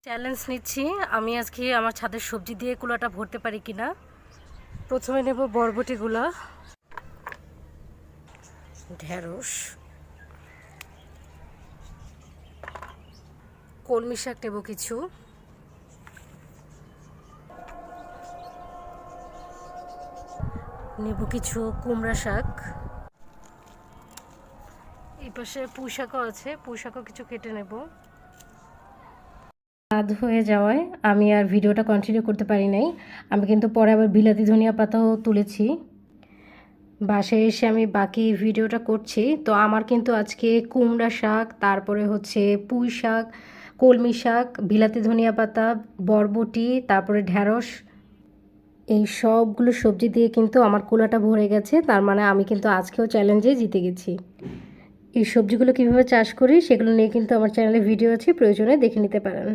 Challenge নিচ্ছি আমি আজকে আমার ছাদের সবজি দিয়ে কুলাটা ভরতে পারি কিনা। প্রথমে নেব বরবটিগুলা, ঢেঁড়স, কলমি শাক নেব কিছু, নেব কিছু কুমড়া শাক, এই পাশে পুঁই শাকও আছে, পুঁই শাকও কিছু কেটে নেব। রাত হয়ে যাওয়ায় আমি আর ভিডিওটা কন্টিনিউ করতে পারি নাই। আমি কিন্তু পরে আবার বিলাতি ধনিয়া পাতাও তুলেছি। বাসায় এসে আমি বাকি ভিডিওটা করছি। তো আমার কিন্তু আজকে কুমড়া শাক, তারপরে হচ্ছে পুঁই শাক, কলমি শাক, বিলাতি ধনিয়া পাতা, বরবটি, তারপরে ঢ্যাঁড়স, এই সবগুলো সবজি দিয়ে কিন্তু আমার কুলাটা ভরে গেছে। তার মানে আমি কিন্তু আজকেও চ্যালেঞ্জে জিতে গেছি। এই সবজিগুলো কীভাবে চাষ করি সেগুলো নিয়ে কিন্তু আমার চ্যানেলে ভিডিও আছে, প্রয়োজনে দেখে নিতে পারেন।